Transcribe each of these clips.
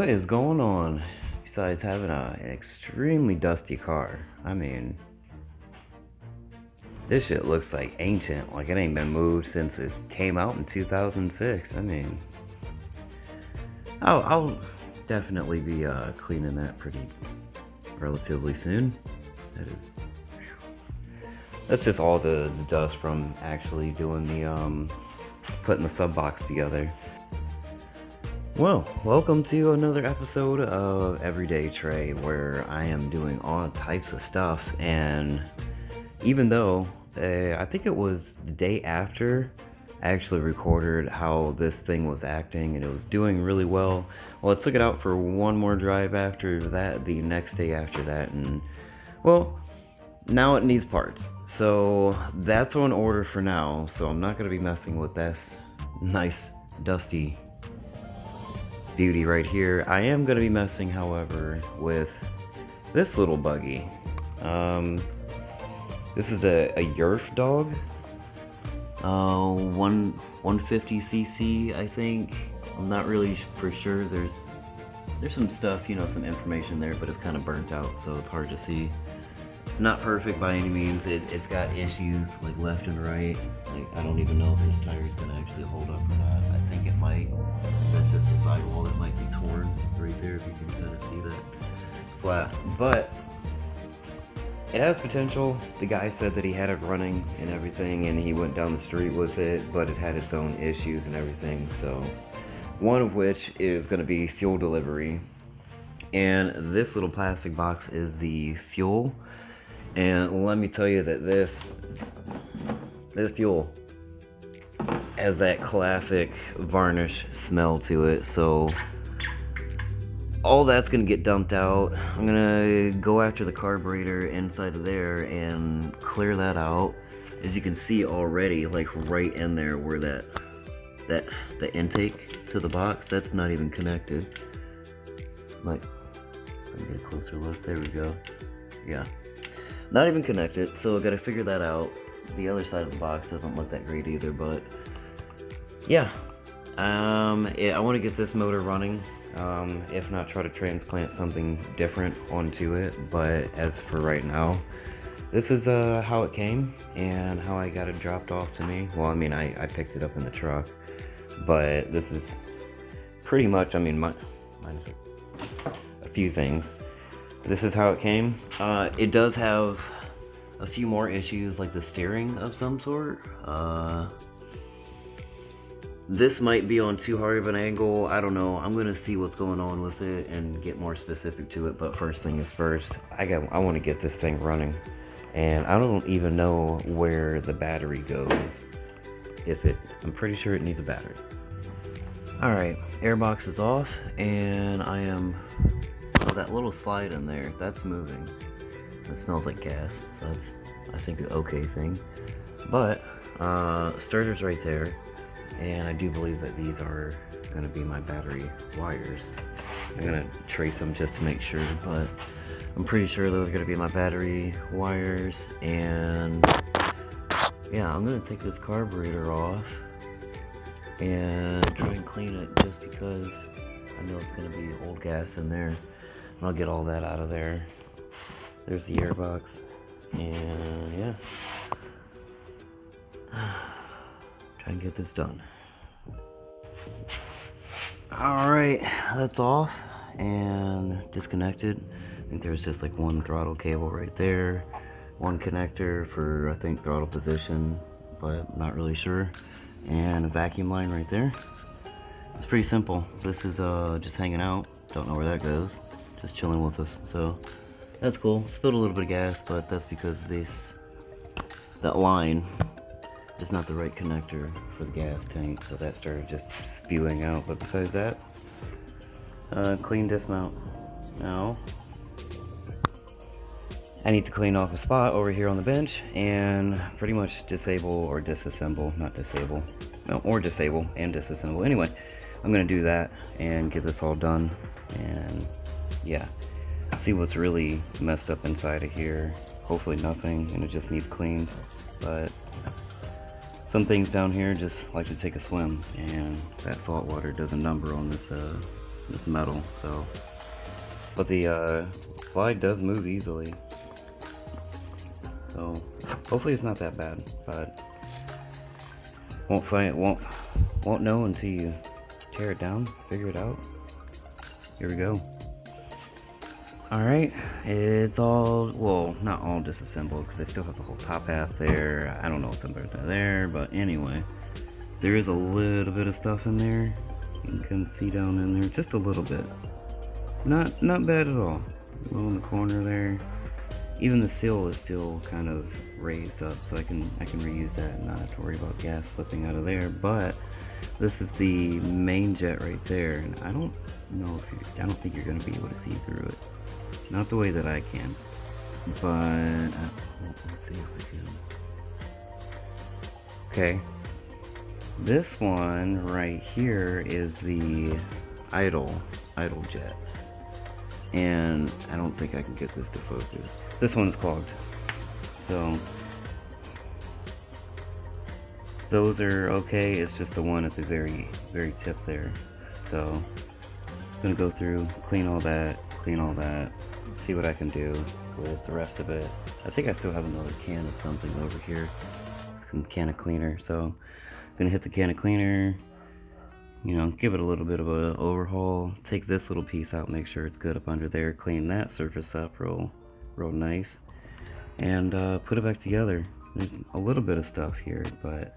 What is going on besides having an extremely dusty car? I mean, this shit looks like ancient, like it ain't been moved since it came out in 2006. I mean, I'll definitely be cleaning that pretty relatively soon. That's just all the dust from actually doing the putting the sub box together. Well, welcome to another episode of Everyday Trey, where I am doing all types of stuff. And even though I think it was the day after I actually recorded how this thing was acting and it was doing really well, well, I took it out for one more drive after that, the next day after that, and well, now it needs parts. So that's on order for now, so I'm not going to be messing with this nice dusty beauty right here. I am going to be messing, however, with this little buggy. This is a Yerf dog, 150cc, I think. I'm not really for sure. There's some stuff, some information there, but it's kind of burnt out, so it's hard to see. It's not perfect by any means. It's got issues like left and right. Like, I don't even know if this tire is gonna actually hold up or not. I think it might. That's just the sidewall that might be torn right there, if you can kind of see that flat. But it has potential. The guy said that he had it running and everything, and he went down the street with it, but it had its own issues and everything. So one of which is going to be fuel delivery, and this little plastic box is the fuel. And let me tell you that this fuel has that classic varnish smell to it. So all that's gonna get dumped out. I'm gonna go after the carburetor inside of there and clear that out. As you can see already, like right in there where the intake to the box, that's not even connected. Like, let me get a closer look. There we go. Yeah. Not even connected, so I gotta figure that out. The other side of the box doesn't look that great either, but yeah. I want to get this motor running. If not, try to transplant something different onto it. But as for right now, this is how it came and how I got it dropped off to me. Well, I mean, I picked it up in the truck, but this is pretty much, I mean, minus a few things. This is how it came. It does have a few more issues, like the steering of some sort. This might be on too hard of an angle. I don't know. I'm gonna see what's going on with it and get more specific to it. But first thing is first, I want to get this thing running, and I don't even know where the battery goes. I'm pretty sure it needs a battery. All right, airbox is off, and I am. Oh, that little slide in there, that's moving. It smells like gas, so that's, I think, an okay thing. But, starter's right there, and I do believe that these are gonna be my battery wires. I'm gonna trace them just to make sure, but I'm pretty sure those are gonna be my battery wires. And yeah, I'm gonna take this carburetor off and try and clean it, just because I know it's gonna be old gas in there. I'll get all that out of there. There's the airbox, and yeah. Try and get this done. Alright, that's off and disconnected. I think there's just like one throttle cable right there, one connector for, I think, throttle position, but I'm not really sure, and a vacuum line right there. It's pretty simple. This is just hanging out. Don't know where that goes. Just chilling with us, so that's cool. Spilled a little bit of gas, but that's because that line is not the right connector for the gas tank, so that started just spewing out. But besides that, clean dismount. Now I need to clean off a spot over here on the bench and pretty much disable or disassemble, not disable, no, or disable and disassemble. Anyway, I'm gonna do that and get this all done, and yeah, see what's really messed up inside of here. Hopefully nothing, and it just needs cleaned. But some things down here just like to take a swim, and that salt water does a number on this this metal. So, but the slide does move easily. So hopefully it's not that bad, but won't know until you tear it down, figure it out. Here we go. Alright, it's all, well, not all disassembled because I still have the whole top half there. I don't know what's under there, but anyway, there is a little bit of stuff in there. You can kind of see down in there, just a little bit. Not bad at all. A little in the corner there. Even the seal is still kind of raised up, so I can reuse that and not have to worry about gas slipping out of there. But this is the main jet right there, and I don't know if I don't think you're going to be able to see through it. Not the way that I can, but let's see if we can. Okay, this one right here is the idle jet, and I don't think I can get this to focus. This one's clogged, so those are okay. It's just the one at the very tip there. So I'm gonna go through, clean all that, see what I can do with the rest of it. I think I still have another can of something over here, some can of cleaner. So I'm gonna hit the can of cleaner, you know, give it a little bit of an overhaul, take this little piece out, make sure it's good up under there, clean that surface up real nice, and put it back together. There's a little bit of stuff here, but,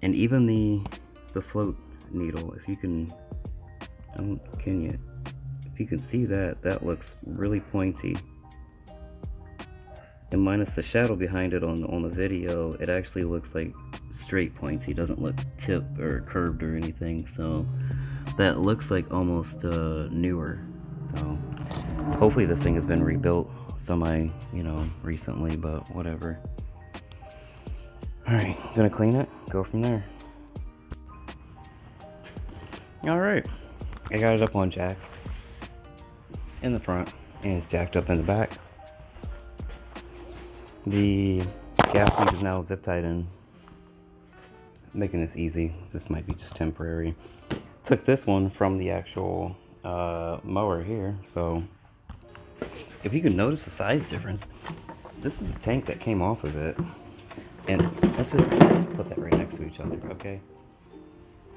and even the float needle, if you can, if you can see that, that looks really pointy. And minus the shadow behind it on the video, it actually looks like straight pointy. It doesn't look tipped or curved or anything. So that looks like almost newer. So hopefully this thing has been rebuilt recently, but whatever. Alright, gonna clean it, go from there. Alright, I got it up on jacks in the front, and it's jacked up in the back. The gas tank is now zip tied in, making this easy. This might be just temporary. Took this one from the actual mower here, so if you can notice the size difference, this is the tank that came off of it, and let's just put that right next to each other, okay?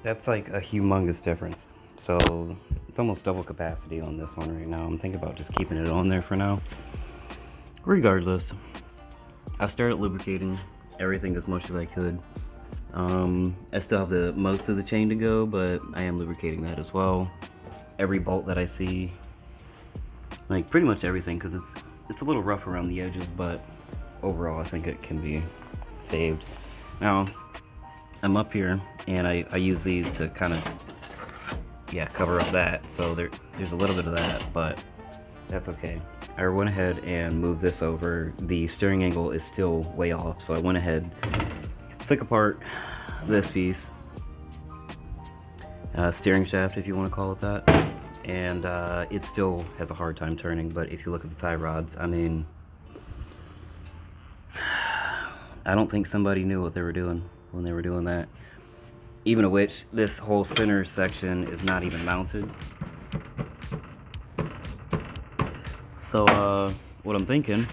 That's like a humongous difference. So it's almost double capacity on this one right now. I'm thinking about just keeping it on there for now. Regardless, I started lubricating everything as much as I could. I still have the most of the chain to go, but I am lubricating that as well. Every bolt that I see, like pretty much everything, because it's a little rough around the edges, but overall I think it can be saved. Now I'm up here and I use these to kind of cover up that, so there's a little bit of that, but that's okay. I went ahead and moved this over. The steering angle is still way off, so I went ahead, took apart this piece, steering shaft if you want to call it that, and it still has a hard time turning. But if you look at the tie rods, I mean, I don't think somebody knew what they were doing when they were doing that. Even of which, this whole center section is not even mounted. So what I'm thinking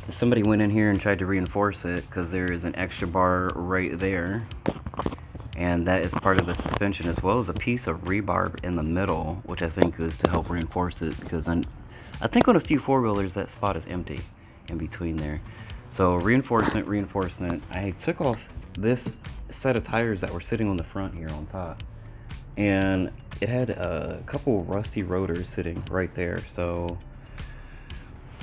is somebody went in here and tried to reinforce it, because there is an extra bar right there, and that is part of the suspension, as well as a piece of rebar in the middle, which I think is to help reinforce it, because I think on a few four-wheelers that spot is empty in between there. So reinforcement. I took off this set of tires that were sitting on the front here on top, and it had a couple rusty rotors sitting right there. So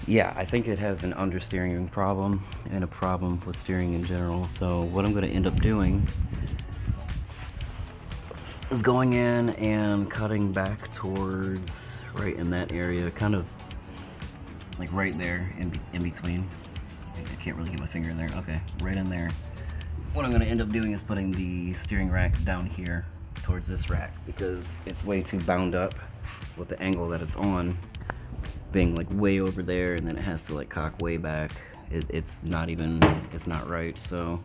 yeah, I think it has an understeering problem and a problem with steering in general. So what I'm going to end up doing is going in and cutting back towards right in that area, kind of like right there in between. I can't really get my finger in there. Okay, right in there. What I'm going to end up doing is putting the steering rack down here towards this rack, because it's way too bound up with the angle that it's on, being like way over there, and then it has to like cock way back. It's not right. So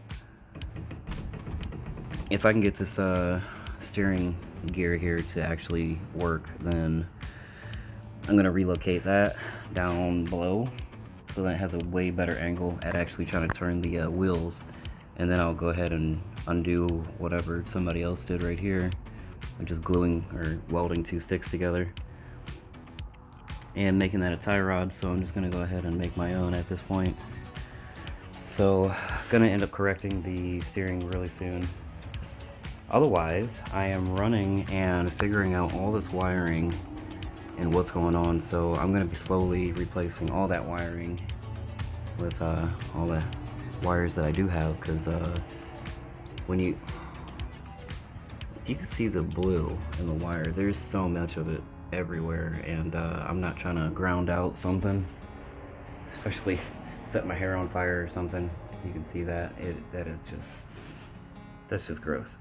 if I can get this steering gear here to actually work, then I'm gonna relocate that down below so that it has a way better angle at actually trying to turn the wheels. And then I'll go ahead and undo whatever somebody else did right here, just gluing or welding 2 sticks together and making that a tie rod. So I'm just gonna go ahead and make my own at this point. So gonna end up correcting the steering really soon. Otherwise, I am running and figuring out all this wiring and what's going on. So I'm gonna be slowly replacing all that wiring with all the wires that I do have, because when you can see the blue in the wire, there's so much of it everywhere, and I'm not trying to ground out something, especially set my hair on fire or something. You can see that that's just gross.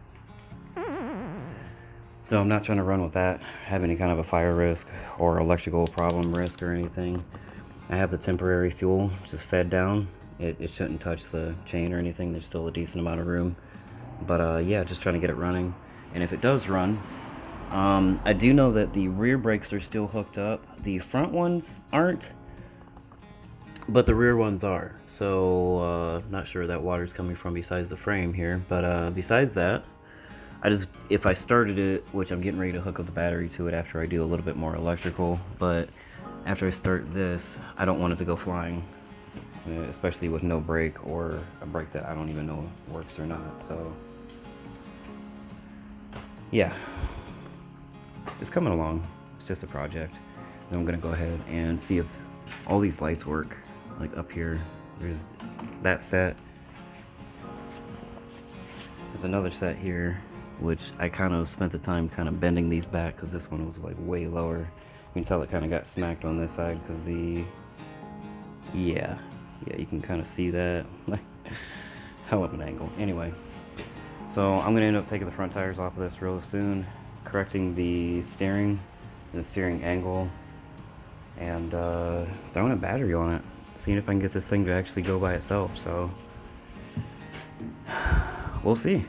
So I'm not trying to run with that, have any kind of a fire risk or electrical problem risk or anything. I have the temporary fuel just fed down. It shouldn't touch the chain or anything. There's still a decent amount of room. But yeah, just trying to get it running. And if it does run, I do know that the rear brakes are still hooked up. The front ones aren't, but the rear ones are. So not sure where that water's coming from besides the frame here. But besides that, if I started it, which I'm getting ready to hook up the battery to it after I do a little bit more electrical, but after I start this, I don't want it to go flying. Especially with no brake, or a brake that I don't even know works or not. So yeah, it's coming along. It's just a project. Then I'm gonna go ahead and see if all these lights work. Like up here, there's that set. There's another set here, which I kind of spent the time kind of bending these back because this one was like way lower. You can tell it kind of got smacked on this side because yeah, you can kind of see that. Like, hell of an angle. Anyway, so I'm gonna end up taking the front tires off of this real soon, correcting the steering and the steering angle, and throwing a battery on it, seeing if I can get this thing to actually go by itself. So we'll see.